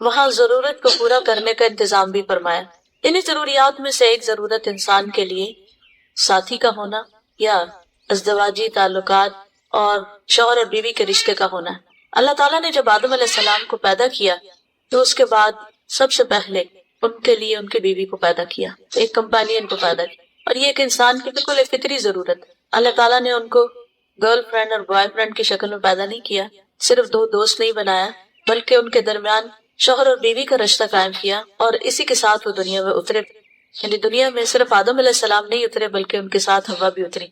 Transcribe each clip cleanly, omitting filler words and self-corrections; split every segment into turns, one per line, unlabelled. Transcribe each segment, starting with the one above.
وہاں ضرورت کو پورا کرنے کا انتظام بھی فرمایا۔ انہیں ضروریات میں سے ایک ضرورت انسان کے لیے ساتھی کا ہونا یا ازدواجی تعلقات اور شوہر اور بیوی کے رشتے کا ہونا ہے۔ اللہ تعالیٰ نے جب آدم علیہ السلام کو پیدا کیا تو اس کے بعد سب سے پہلے ان کے لیے ان کی بیوی کو پیدا کیا، ایک کمپینین کو پیدا کیا، اور یہ ایک انسان کی بالکل ایک فطری ضرورت ہے۔ اللہ تعالیٰ نے ان کو گرل فرینڈ اور بوائے فرینڈ کی شکل میں پیدا نہیں کیا، صرف دو دوست نہیں بنایا، بلکہ ان کے درمیان شوہر اور بیوی کا رشتہ قائم کیا، اور اسی کے ساتھ وہ دنیا میں اترے۔ یعنی دنیا میں صرف آدم علیہ السلام نہیں اترے بلکہ ان کے ساتھ حوا بھی اتری،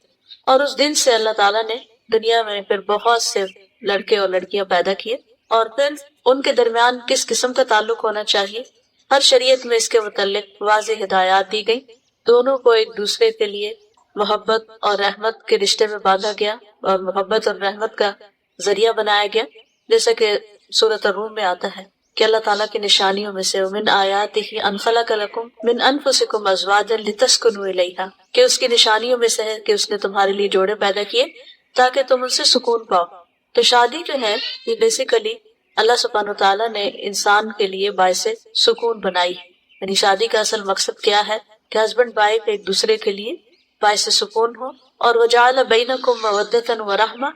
اور اس دن سے اللہ تعالیٰ نے دنیا میں پھر بہت سے لڑکے اور لڑکیاں پیدا کیے، اور پھر ان کے درمیان کس قسم کا تعلق ہونا چاہیے ہر شریعت میں اس کے متعلق واضح ہدایات دی گئی۔ دونوں کو ایک دوسرے کے لیے محبت اور رحمت کے رشتے میں باندھا گیا اور محبت اور رحمت کا ذریعہ بنایا گیا، جیسا کہ سورۃ الروم میں آتا ہے کہ اللہ تعالیٰ کی نشانیوں میں سے من آیاتہ ان خلق لکم من انفسکم ازواجا لتسکنوا الیہا، کہ اس کی نشانیوں میں سے ہے کہ اس نے تمہارے لیے جوڑے پیدا کیے تاکہ تم ان سے سکون پاؤ۔ تو شادی جو ہے یہ بیسیکلی اللہ سبحانہ وتعالیٰ نے انسان کے لیے باعث سکون بنائی ہے۔ یعنی شادی کا اصل مقصد کیا ہے کہ ہسبینڈ وائف ایک دوسرے کے لیے باعث سکون ہو، اور وجعل بینکم مودۃ ورحمہ،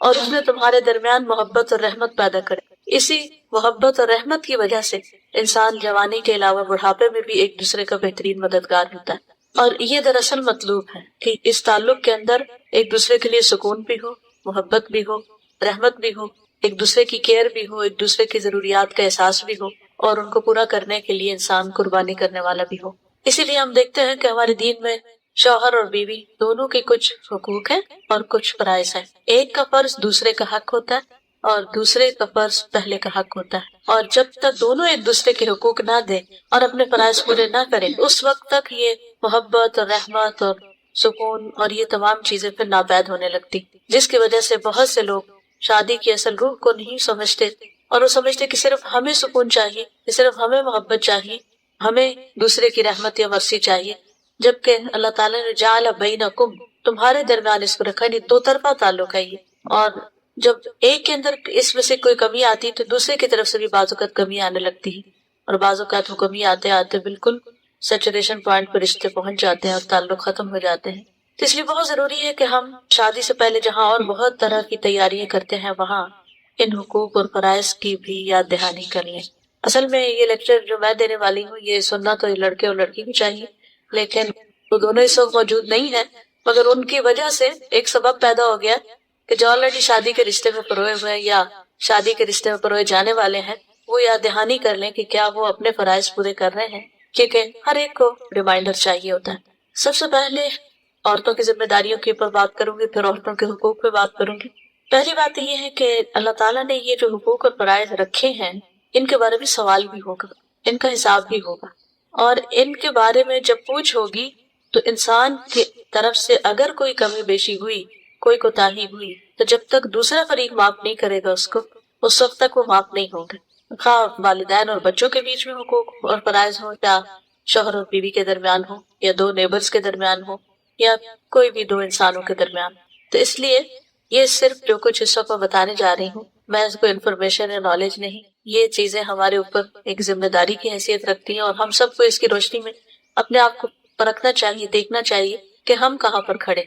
اور اس نے تمہارے درمیان محبت اور رحمت پیدا کرے۔ اسی محبت اور رحمت کی وجہ سے انسان جوانی کے علاوہ بڑھاپے میں بھی ایک دوسرے کا بہترین مددگار ہوتا ہے، اور یہ دراصل مطلوب ہے کہ اس تعلق کے اندر ایک دوسرے کے لیے سکون بھی ہو، محبت بھی ہو، رحمت بھی ہو، ایک دوسرے کی کیئر بھی ہو، ایک دوسرے کی ضروریات کا احساس بھی ہو، اور ان کو پورا کرنے کے لیے انسان قربانی کرنے والا بھی ہو۔ اسی لیے ہم دیکھتے ہیں کہ ہمارے دین میں شوہر اور بیوی دونوں کے کچھ حقوق ہیں اور کچھ فرائض ہیں۔ ایک کا فرض دوسرے کا حق ہوتا ہے اور دوسرے کا فرض پہلے کا حق ہوتا ہے، اور جب تک دونوں ایک دوسرے کے حقوق نہ دیں اور اپنے فرائض پورے نہ کریں اس وقت تک یہ محبت اور رحمت اور سکون اور یہ تمام چیزیں پھر ناپید ہونے لگتی، جس کی وجہ سے بہت سے لوگ شادی کی اصل روح کو نہیں سمجھتے، اور وہ سمجھتے کہ صرف ہمیں سکون چاہیے، صرف ہمیں محبت چاہیے، ہمیں دوسرے کی رحمت یا مرضی چاہیے، جبکہ اللہ تعالیٰ نے جعل بینکم، تمہارے درمیان اس کو رکھا، نہیں دو طرفہ تعلق ہے یہ، اور جب ایک کے اندر اس میں سے کوئی کمی آتی تو دوسرے کی طرف سے بھی بعض اوقات کمی آنے لگتی ہے، اور بعض اوقات وہ کمی آتے آتے بالکل سیچوریشن پوائنٹ پر رشتے پہنچ جاتے ہیں اور تعلق ختم ہو جاتے ہیں۔ تو اس لیے بہت ضروری ہے کہ ہم شادی سے پہلے جہاں اور بہت طرح کی تیاریاں کرتے ہیں وہاں ان حقوق اور فرائض کی بھی یاد دہانی کر لیں۔ اصل میں یہ لیکچر جو میں دینے والی ہوں یہ سننا تو لڑکے اور لڑکی کو چاہیے، لیکن وہ دونوں اس وقت موجود نہیں ہیں، مگر ان کی وجہ سے ایک سبب پیدا ہو گیا کہ جو آلریڈی شادی کے رشتے میں پروئے ہوئے ہیں یا شادی کے رشتے میں پروئے جانے والے ہیں وہ یاد دہانی کر لیں کہ کیا وہ اپنے فرائض پورے کر رہے ہیں، کیونکہ ہر ایک کو ریمائنڈر چاہیے ہوتا ہے۔ سب سے پہلے عورتوں کی ذمہ داریوں کے اوپر بات کروں گی، پھر عورتوں کے حقوق پہ بات کروں گی۔ پہلی بات یہ ہے کہ اللہ تعالیٰ نے یہ جو حقوق اور فرائض رکھے ہیں ان کے بارے میں سوال بھی ہوگا، ان کا حساب بھی ہوگا، اور ان کے بارے میں جب پوچھ ہوگی تو انسان کی طرف سے اگر کوئی کمی بیشی ہوئی، کوئی کوتاہی ہوئی، تو جب تک دوسرا فریق معاف نہیں کرے گا اس کو، اس وقت تک وہ معاف نہیں ہوں گے۔ خواہ والدین اور بچوں کے بیچ میں حقوق اور فرائض ہوں، یا شوہر اور بیوی کے درمیان ہو، یا دو نیبرز کے درمیان ہو، یا کوئی بھی دو انسانوں کے درمیان۔ تو اس لیے یہ صرف جو کچھ اس وقت میں بتانے جا رہی ہوں میں اس کو انفارمیشن یا نالج نہیں، یہ چیزیں ہمارے اوپر ایک ذمہ داری کی حیثیت رکھتی ہیں، اور ہم سب کو اس کی روشنی میں اپنے آپ کو پرکھنا چاہیے، دیکھنا چاہیے کہ ہم کہاں پر کھڑے،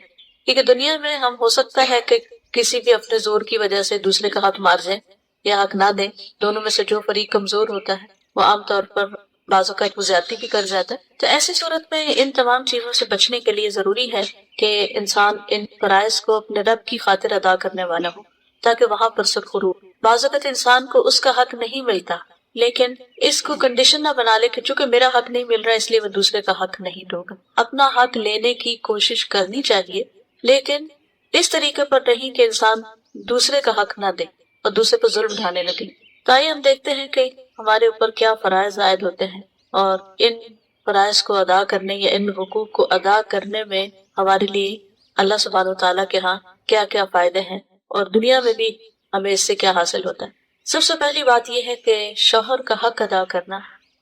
کیونکہ دنیا میں ہم ہو سکتا ہے کہ کسی بھی اپنے زور کی وجہ سے دوسرے کا حق مار جائیں یا حق نہ دیں، دونوں میں سے جو فریق کمزور ہوتا ہے وہ عام طور پر بعض اوقات وہ زیادتی بھی کر جاتا ہے۔ تو ایسی صورت میں ان تمام چیزوں سے بچنے کے لیے ضروری ہے کہ انسان ان فرائض کو اپنے رب کی خاطر ادا کرنے والا ہو، تاکہ وہاں پر سرخرو ہو۔ بعض اوقات انسان کو اس کا حق نہیں ملتا، لیکن اس کو کنڈیشن نہ بنا لے کہ چونکہ میرا حق نہیں مل رہا اس لیے وہ دوسرے کا حق نہیں دوں گا۔ اپنا حق لینے کی کوشش کرنی چاہیے، لیکن اس طریقے پر نہیں کہ انسان دوسرے کا حق نہ دے اور دوسرے پر ظلم ڈھانے لگے۔ تو آئیے ہم دیکھتے ہیں کہ ہمارے اوپر کیا فرائض عائد ہوتے ہیں، اور ان فرائض کو ادا کرنے یا ان حقوق کو ادا کرنے میں ہمارے لیے اللہ سبحانہ وتعالیٰ کے ہاں کیا کیا فائدے ہیں، اور دنیا میں بھی ہمیں اس سے کیا حاصل ہوتا ہے۔ سب سے پہلی بات یہ ہے کہ شوہر کا حق ادا کرنا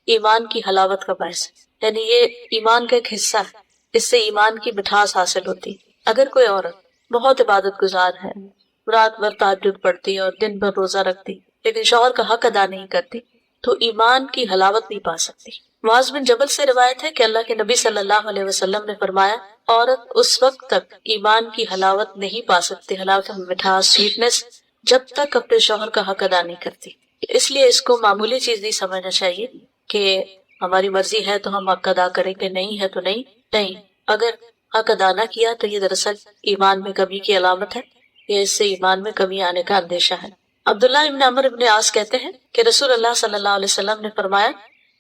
ایمان کی حلاوت کا باعث ہے، یعنی یہ ایمان کا ایک حصہ ہے، اس سے ایمان کی مٹھاس حاصل ہوتی۔ اگر کوئی عورت بہت عبادت گزار ہے، رات بھر تہجد پڑھتی اور دن بھر روزہ رکھتی، لیکن شوہر کا حق ادا نہیں کرتی، تو ایمان کی حلاوت نہیں پا سکتی۔ معاذ بن جبل سے روایت ہے کہ اللہ کے نبی صلی اللہ علیہ وسلم نے فرمایا، عورت اس وقت تک ایمان کی حلاوت نہیں پا سکتی، حلاوت مٹھاس، سویٹنس، جب تک اپنے شوہر کا حق ادا نہیں کرتی۔ اس لیے اس کو معمولی چیز نہیں سمجھنا چاہیے کہ ہماری مرضی ہے تو ہم حق ادا کریں گے، نہیں ہے تو نہیں۔ اگر حق ادا نہ کیا تو یہ دراصل ایمان میں کمی کی علامت ہے، یا اس سے ایمان میں کمی آنے کا اندیشہ ہے۔ عبداللہ ابن عمر ابن عاص کہتے ہیں کہ رسول اللہ صلی اللہ علیہ وسلم نے فرمایا،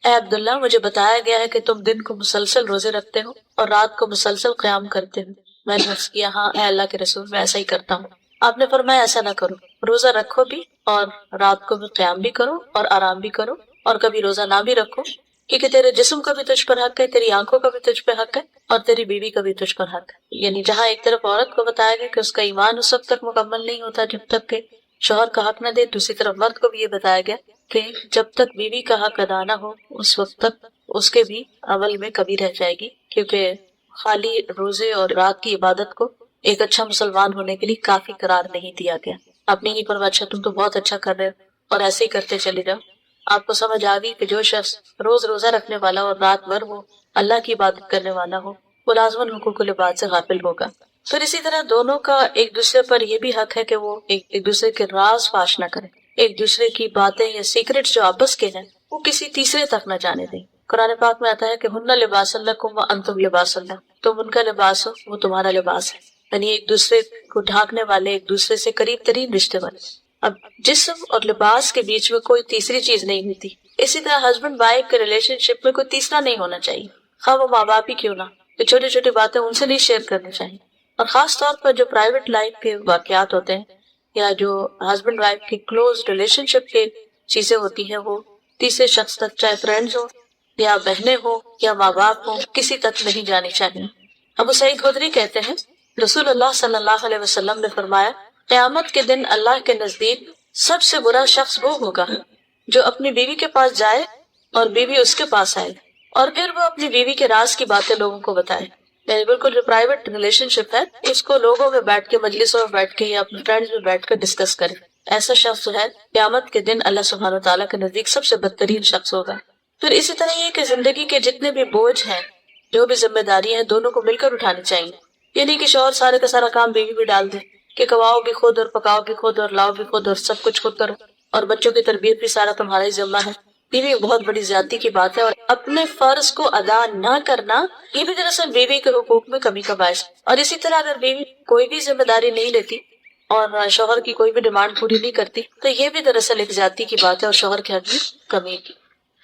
اے عبداللہ، مجھے بتایا گیا ہے کہ تم دن کو مسلسل روزے رکھتے ہو اور رات کو مسلسل قیام کرتے ہو۔ میں نے عرض کیا، ہاں اے اللہ کے رسول، میں ایسا ہی کرتا ہوں۔ آپ نے فرمایا ایسا نہ کرو، روزہ رکھو بھی اور رات کو بھی قیام بھی کرو اور آرام بھی کرو، اور کبھی روزہ نہ بھی رکھو، کیونکہ تیرے جسم کا بھی تجھ پر حق ہے، تیری آنکھوں کا بھی تجھ پہ حق ہے، اور تیری بیوی کا بھی تجھ پر حق ہے۔ یعنی جہاں ایک طرف عورت کو بتایا گیا کہ اس کا ایمان اس وقت تک مکمل نہیں ہوتا جب تک کہ شوہر کا حق نہ دے، دوسری طرف مرد کو بھی یہ بتایا گیا کہ جب تک بیوی کا حق ادا نہ ہو اس وقت تک اس کے بھی عمل میں کمی رہ جائے گی، کیونکہ خالی روزے اور رات کی عبادت کو ایک اچھا مسلمان ہونے کے لیے کافی قرار نہیں دیا گیا۔ آپ نے نہیں فرمایا اچھا تم تو بہت اچھا کر رہے ہو اور ایسے ہی کرتے چلے جاؤ۔ آپ کو سمجھ آ گئی کہ جو شخص روز روزہ رکھنے والا اور رات بھر وہ اللہ کی عبادت کرنے والا ہو، وہ لازماً حقوق العباد سے غافل ہوگا۔ پھر اسی طرح دونوں کا ایک دوسرے پر یہ بھی حق ہے کہ وہ ایک دوسرے کے راز فاش نہ کریں، ایک دوسرے کی باتیں یا سیکرٹ جو آپس کے ہیں وہ کسی تیسرے تک نہ جانے دیں۔ قرآن پاک میں آتا ہے کہ ہن لباس لکم وانتم لباس لہن، تم ان کا لباس ہو، وہ تمہارا لباس ہے، یعنی ایک دوسرے کو ڈھانکنے والے، ایک دوسرے سے قریب ترین رشتے والے۔ اب جسم اور لباس کے بیچ میں کوئی تیسری چیز نہیں ہوتی۔ اسی طرح ہسبینڈ وائف کے ریلیشن شپ میں کوئی تیسرا نہیں ہونا چاہیے، خواہ وہ ماں باپ ہی کیوں نہ، تو چھوٹی چھوٹی باتیں ان سے نہیں شیئر کرنی چاہیے، اور خاص طور پر جو پرائیویٹ لائف کے واقعات ہوتے ہیں یا جو ہسبینڈ وائف کی کلوز ریلیشن شپ کے چیزیں ہوتی ہیں، وہ تیسرے شخص تک، چاہے فرینڈز ہو یا بہنیں ہو یا ماں باپ ہو، کسی تک نہیں جانی چاہیے۔ ابو سعید خدری کہتے ہیں رسول اللہ صلی اللہ علیہ وسلم نے فرمایا، قیامت کے دن اللہ کے نزدیک سب سے برا شخص وہ ہوگا جو اپنی بیوی کے پاس جائے اور بیوی اس کے پاس آئے اور پھر وہ اپنی بیوی کے راز کی باتیں لوگوں کو بتائے۔ یعنی بالکل جو پرائیویٹ ریلیشن شپ ہے اس کو لوگوں میں بیٹھ کے، مجلسوں میں بیٹھ کے یا اپنے فرینڈز میں بیٹھ کر ڈسکس کرے۔ ایسا شخص جو ہے قیامت کے دن اللہ سبحانہ وتعالیٰ کے نزدیک سب سے بدترین شخص ہوگا۔ پھر اسی طرح یہ کہ زندگی کے جتنے بھی بوجھ ہیں، جو بھی ذمہ داری ہیں، دونوں کو مل کر اٹھانی چاہیے۔ یہ نہیں کہ شوہر سارے کا سارا کام بیوی بھی ڈال دے کہ کماؤ بھی خود اور پکاؤ بھی خود اور لاؤ بھی خود اور سب کچھ خود کرو اور بچوں کی تربیت بھی سارا تمہارا ہی ذمہ ہے۔ یہ بھی بہت بڑی زیادتی کی بات ہے، اور اپنے فرض کو ادا نہ کرنا یہ بھی دراصل بیوی کے حقوق میں کمی کا باعث ہے۔ اور اسی طرح اگر بیوی کوئی بھی ذمہ داری نہیں لیتی اور شوہر کی کوئی بھی ڈیمانڈ پوری نہیں کرتی تو یہ بھی دراصل ایک زیادتی کی بات ہے اور شوہر کے حق میں کمی کی۔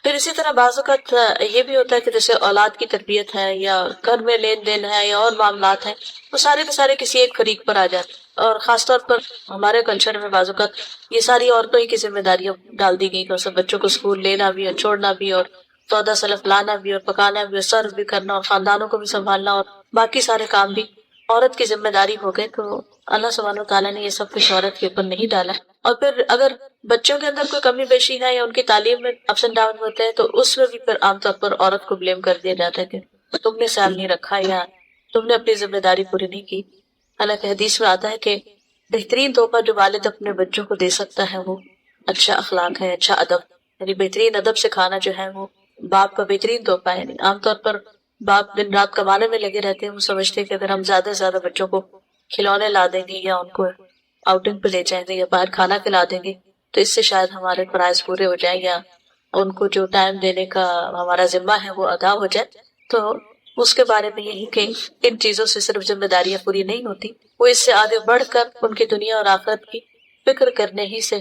پھر اسی طرح بعض اوقات یہ بھی ہوتا ہے کہ جیسے اولاد کی تربیت ہے یا گھر میں لین دین ہے یا اور معاملات ہیں، وہ سارے کے سارے کسی ایک فریق پر آ جاتے ہیں، اور خاص طور پر ہمارے کلچر میں بعض اوقات یہ ساری عورتوں ہی کی ذمہ داریاں ڈال دی گئی کہ سب بچوں کو اسکول لینا بھی اور چھوڑنا بھی اور سودا سلف لانا بھی اور پکانا بھی اور سرو بھی کرنا اور خاندانوں کو بھی سنبھالنا اور باقی سارے کام بھی عورت کی ذمہ داری ہو گئے۔ تو اللہ سبحانہ وتعالیٰ نے یہ سب کچھ عورت کے اوپر نہیں ڈالا۔ اور پھر اگر بچوں کے اندر کوئی کمی بیشی ہے یا ان کی تعلیم میں اپس اینڈ ڈاؤن ہوتے ہیں تو اس میں بھی پھر عام طور پر عورت کو بلیم کر دیا جاتا ہے کہ تم نے خیال نہیں رکھا یا تم نے اپنی ذمہ داری پوری نہیں کی۔ حالانکہ حدیث میں آتا ہے کہ بہترین تحفہ جو والد اپنے بچوں کو دے سکتا ہے وہ اچھا اخلاق ہے، اچھا ادب، یعنی بہترین ادب سکھانا جو ہے وہ باپ کا بہترین تحفہ ہے۔ عام طور پر باپ دن رات کمانے میں لگے رہتے ہیں، وہ سمجھتے ہیں کہ اگر ہم زیادہ سے زیادہ بچوں کو کھلونے لا دیں گے یا ان کو آؤٹنگ پہ لے جائیں گے یا باہر کھانا کھلا دیں گے تو اس سے شاید ہمارے فرائض پورے ہو جائیں یا ان کو جو ٹائم دینے کا ہمارا ذمہ ہے وہ ادا ہو جائے۔ تو اس کے بارے میں یہی کہ ان چیزوں سے صرف ذمہ داریاں پوری نہیں ہوتی، وہ اس سے آگے بڑھ کر ان کی دنیا اور آخرت کی فکر کرنے ہی سے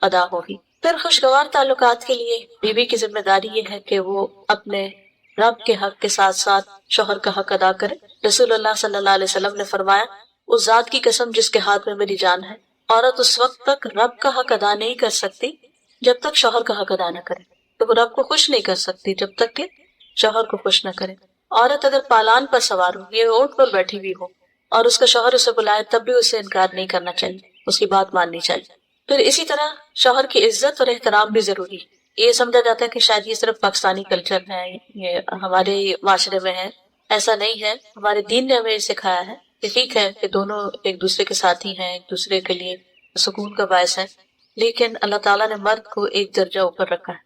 ادا ہوگی۔ پھر خوشگوار تعلقات کے لیے بیوی کی ذمہ داری یہ ہے کہ وہ اپنے رب کے حق کے ساتھ ساتھ شوہر کا حق ادا کرے۔ رسول اللہ صلی اللہ علیہ وسلم نے فرمایا، اس ذات کی قسم جس کے ہاتھ میں میری جان ہے، عورت اس وقت تک رب کا حق ادا نہیں کر سکتی جب تک شوہر کا حق ادا نہ کرے۔ تو وہ رب کو خوش نہیں کر سکتی جب تک کہ شوہر کو خوش نہ کرے۔ عورت اگر پالان پر سوار ہو، یہ اونٹ پر بیٹھی ہوئی ہو اور اس کا شوہر اسے بلائے تب بھی اسے انکار نہیں کرنا چاہیے، اس کی بات ماننی چاہیے۔ پھر اسی طرح شوہر کی عزت اور احترام بھی ضروری ہے۔ یہ سمجھا جاتا ہے کہ شاید یہ صرف پاکستانی کلچر ہے، یہ ہمارے معاشرے میں ہے، ایسا نہیں ہے۔ ہمارے دین نے ہمیں یہ سکھایا ہے کہ ٹھیک ہے کہ دونوں ایک دوسرے کے ساتھی ہیں، ایک دوسرے کے لیے سکون کا باعث ہے، لیکن اللہ تعالیٰ نے مرد کو ایک درجہ اوپر رکھا ہے۔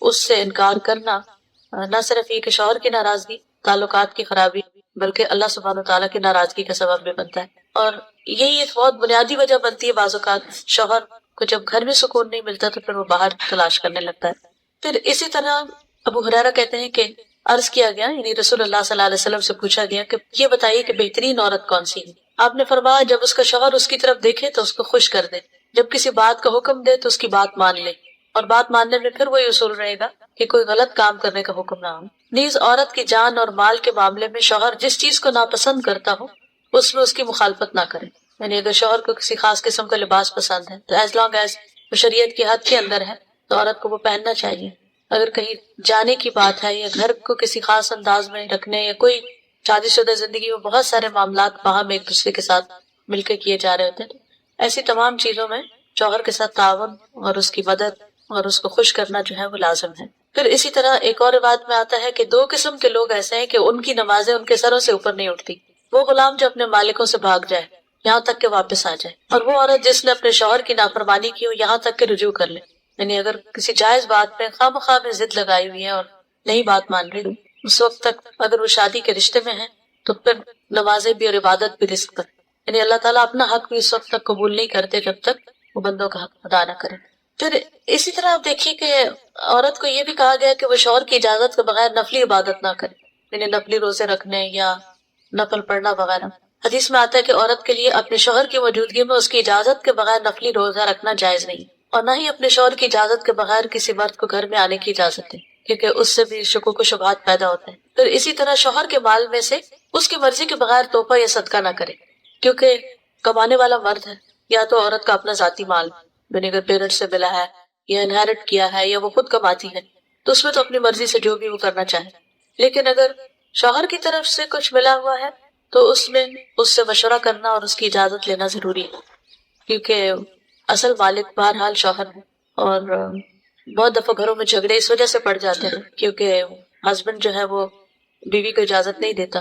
اس سے انکار کرنا نہ صرف یہ کہ شوہر کی ناراضگی، تعلقات کی خرابی، بلکہ اللہ سبحانہ تعالیٰ کی ناراضگی کا سبب بھی بنتا ہے۔ اور یہی ایک بہت بنیادی وجہ بنتی ہے بعض اوقات شوہر کو جب گھر میں سکون نہیں ملتا تو پھر وہ باہر تلاش کرنے لگتا ہے۔ پھر اسی طرح ابو ہریرہ کہتے ہیں کہ عرض کیا گیا، یعنی رسول اللہ صلی اللہ علیہ وسلم سے پوچھا گیا کہ یہ بتائیے کہ بہترین عورت کون سی ہے؟ آپ نے فرمایا جب اس کا شوہر اس کی طرف دیکھے تو اس کو خوش کر دے، جب کسی بات کا حکم دے تو اس کی بات مان لے، اور بات ماننے میں پھر وہی اصول رہے گا کہ کوئی غلط کام کرنے کا حکم نہ ہو۔ نیز عورت کی جان اور مال کے معاملے میں شوہر جس چیز کو ناپسند کرتا ہو اس میں اس کی مخالفت نہ کرے، یعنی اگر شوہر کو کسی خاص قسم کا لباس پسند ہے تو ایز لانگ ایز وہ شریعت کی حد کے اندر ہے تو عورت کو وہ پہننا چاہیے۔ اگر کہیں جانے کی بات ہے یا گھر کو کسی خاص انداز میں رکھنے یا کوئی شادی شدہ زندگی میں بہت سارے معاملات باہم ایک دوسرے کے ساتھ مل کے کیے جا رہے ہوتے ہیں، تو ایسی تمام چیزوں میں شوہر کے ساتھ تعاون اور اس کی مدد اور اس کو خوش کرنا جو ہے وہ لازم ہے۔ پھر اسی طرح ایک اور روایت میں آتا ہے کہ دو قسم کے لوگ ایسے ہیں کہ ان کی نمازیں ان کے سروں سے اوپر نہیں اٹھتی۔ وہ غلام جو اپنے مالکوں سے بھاگ جائے یہاں تک کہ واپس آ جائے، اور وہ عورت جس نے اپنے شوہر کی نافرمانی کی ہو یہاں تک کہ رجوع کر لے، یعنی اگر کسی جائز بات پہ خواہ مخواہ میں ضد لگائی ہوئی ہے اور نہیں بات مان رہی، اس وقت تک اگر وہ شادی کے رشتے میں ہے تو پھر نمازیں بھی اور عبادت بھی رزق پر، یعنی اللہ تعالیٰ اپنا حق بھی اس وقت تک قبول نہیں کرتے جب تک وہ بندوں کا حق ادا نہ کرے۔ پھر اسی طرح آپ دیکھیے کہ عورت کو یہ بھی کہا گیا کہ وہ شوہر کی اجازت کے بغیر نفلی عبادت نہ کرے، یعنی نفلی روزے رکھنے یا نفل پڑھنا وغیرہ۔ حدیث میں آتا ہے کہ عورت کے لیے اپنے شوہر کی موجودگی میں اس کی اجازت کے بغیر نفلی روزہ رکھنا جائز نہیں، اور نہ ہی اپنے شوہر کی اجازت کے بغیر کسی مرد کو گھر میں آنے کی اجازت ہے، کیونکہ اس سے بھی شکوک و شبہات پیدا ہوتے ہیں۔ پھر اسی طرح شوہر کے مال میں سے اس کی مرضی کے بغیر تحفہ یا صدقہ نہ کرے، کیونکہ کمانے والا مرد ہے، یا تو عورت کا اپنا ذاتی مال یعنی اگر پیرنٹ سے ملا ہے یا انہیرٹ کیا ہے یا وہ خود کماتی ہے تو اس میں تو اپنی مرضی سے جو بھی وہ کرنا چاہے، لیکن اگر شوہر کی طرف سے کچھ ملا ہوا ہے تو اس میں اس سے مشورہ کرنا اور اس کی اجازت لینا ضروری ہے، کیونکہ اصل مالک بہرحال شوہر ہے۔ اور بہت دفعہ گھروں میں جھگڑے اس وجہ سے پڑ جاتے ہیں کیونکہ ہسبینڈ جو ہے وہ بیوی کو اجازت نہیں دیتا،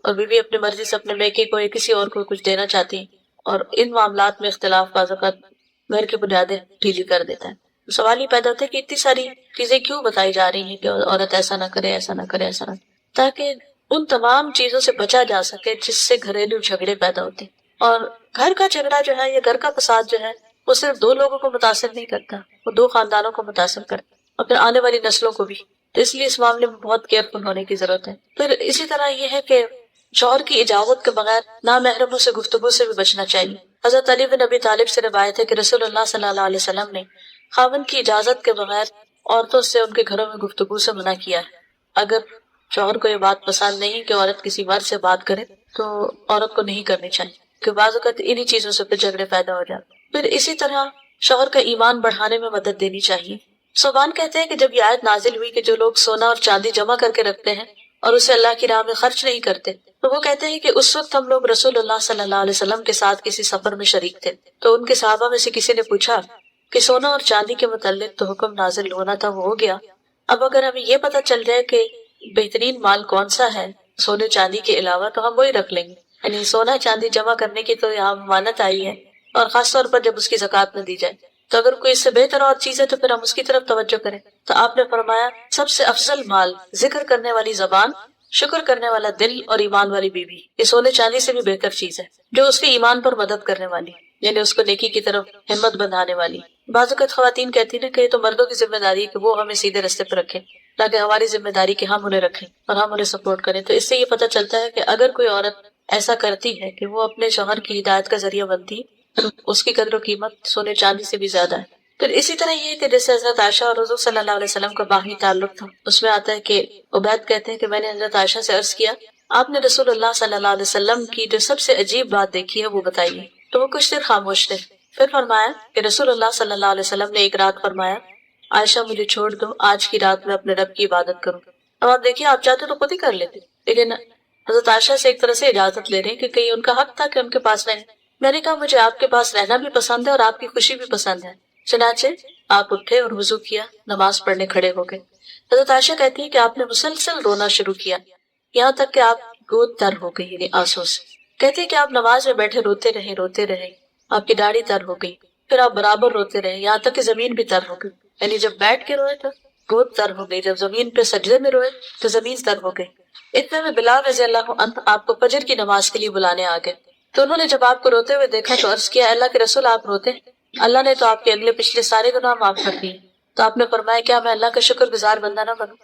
اور بیوی اپنی مرضی سے اپنے میکے کو یا کسی اور کو کچھ دینا چاہتی ہے، اور ان معاملات میں اختلاف بعض اوقات گھر کی بنیادیں ڈھیلی کر دیتا ہے۔ سوال یہ پیدا ہوتا ہے کہ اتنی ساری چیزیں کیوں بتائی جا رہی ہیں کہ عورت ایسا نہ کرے، ایسا نہ کرے، ایسا نہ، تاکہ ان تمام چیزوں سے بچا جا سکے جس سے گھریلو جھگڑے پیدا ہوتے ہیں۔ اور گھر کا جھگڑا جو ہے یا گھر کا فساد جو ہے وہ صرف دو لوگوں کو متاثر نہیں کرتا، وہ دو خاندانوں کو متاثر کرتا اور پھر آنے والی نسلوں کو بھی، تو اس لیے اس معاملے میں بہت کیئرفل ہونے کی ضرورت ہے۔ پھر اسی طرح یہ ہے کہ شوہر کی اجازت کے بغیر نامحرموں سے گفتگو سے بھی بچنا چاہیے۔ حضرت علی بن ابی طالب سے روایت ہے کہ رسول اللہ صلی اللہ علیہ وسلم نے خاوند کی اجازت کے بغیر عورتوں سے ان کے گھروں میں گفتگو سے منع کیا ہے۔ اگر شوہر کو یہ بات پسند نہیں کہ عورت کسی مرد سے بات کرے تو عورت کو نہیں کرنی چاہیے، کہ بعض اوقات انہی چیزوں سے پھر جھگڑے پیدا ہو جاتے۔ پھر اسی طرح شوہر کا ایمان بڑھانے میں مدد دینی چاہیے۔ صوبان کہتے ہیں کہ جب یہ آیت نازل ہوئی کہ جو لوگ سونا اور چاندی جمع کر کے رکھتے ہیں اور اسے اللہ کی راہ میں خرچ نہیں کرتے، تو وہ کہتے ہیں کہ اس وقت ہم لوگ رسول اللہ صلی اللہ علیہ وسلم کے ساتھ کسی سفر میں شریک تھے، تو ان کے صحابہ میں سے کسی نے پوچھا کہ سونا اور چاندی کے متعلق تو حکم نازل ہونا تھا، وہ ہو گیا، اب اگر ہمیں یہ پتہ چل جائے کہ بہترین مال کون سا ہے سونے چاندی کے علاوہ تو ہم وہی رکھ لیں گے۔ یعنی سونا چاندی جمع کرنے کی تو یہاں ممانعت آئی ہے، اور خاص طور پر جب اس کی زکوٰۃ نہ دی جائے، تو اگر کوئی اس سے بہتر اور چیز ہے تو پھر ہم اس کی طرف توجہ کریں۔ تو آپ نے فرمایا سب سے افضل مال ذکر کرنے والی زبان، شکر کرنے والا دل اور ایمان والی بیوی، یہ سونے چاندی سے بھی بہتر چیز ہے جو اس کے ایمان پر مدد کرنے والی، یعنی اس کو نیکی کی طرف ہمت بندھانے والی۔ بعض اوقات خواتین کہتی ہیں کہ یہ تو مردوں کی ذمہ داری ہے کہ وہ ہمیں سیدھے راستے پر رکھیں، تاکہ ہماری ذمہ داری کہ ہم انہیں رکھیں اور ہم انہیں سپورٹ کریں۔ تو اس سے یہ پتہ چلتا ہے کہ اگر کوئی عورت ایسا کرتی ہے کہ وہ اپنے شوہر کی ہدایت کا ذریعہ بنتی تو اس کی قدر و قیمت سونے چاندی سے بھی زیادہ ہے۔ پھر اسی طرح یہ کہ جیسے حضرت عائشہ اور حضور صلی اللہ علیہ وسلم کا باہمی تعلق تھا، اس میں آتا ہے کہ عبید کہتے ہیں کہ میں نے حضرت عائشہ سے عرض کیا آپ نے رسول اللہ صلی اللہ علیہ وسلم کی جو سب سے عجیب بات دیکھی ہے وہ بتائیے، تو وہ کچھ دیر خاموش تھے۔ پھر فرمایا کہ رسول اللہ صلی اللہ علیہ وسلم نے ایک رات فرمایا عائشہ مجھے چھوڑ دو، آج کی رات میں اپنے رب کی عبادت کروں۔ اب آپ دیکھیے آپ چاہتے تو خود ہی کر لیتے، لیکن حضرت عائشہ سے ایک طرح سے اجازت لے رہے ہیں کیونکہ یہ ان کا حق تھا کہ ان کے پاس رہیں۔ میں نے کہا مجھے آپ کے پاس رہنا بھی پسند ہے اور آپ کی خوشی بھی پسند ہے۔ چنانچہ آپ اٹھے اور وضو کیا، نماز پڑھنے کھڑے ہو گئے۔ حضرت عائشہ کہتی ہے کہ آپ نے مسلسل رونا شروع کیا، یہاں تک کہ آپ کی گود تر ہو گئی، یعنی آنسوں سے۔ کہتی ہے کہ آپ نماز میں بیٹھے روتے رہے، آپ کی داڑھی تر ہو گئی، پھر آپ برابر روتے رہے، یہاں تک کہ زمین بھی تر ہو گئی، یعنی جب بیٹھ کے روئے تو گود تر ہو گئی. جب زمین پہ سجدے میں روئے تو زمین تر ہو گئی. اتنے میں بلال رضی اللہ عنہ آپ کو فجر کی نماز کے لیے بلانے آ گئے. تو انہوں نے جب آپ کو روتے ہوئے دیکھا تو عرض کیا اللہ کے رسول آپ روتے ہیں؟ اللہ نے تو آپ کے اگلے پچھلے سارے گناہ معاف کر دیے. تو آپ نے فرمایا کیا میں اللہ کا شکر گزار بندہ نہ بنوں؟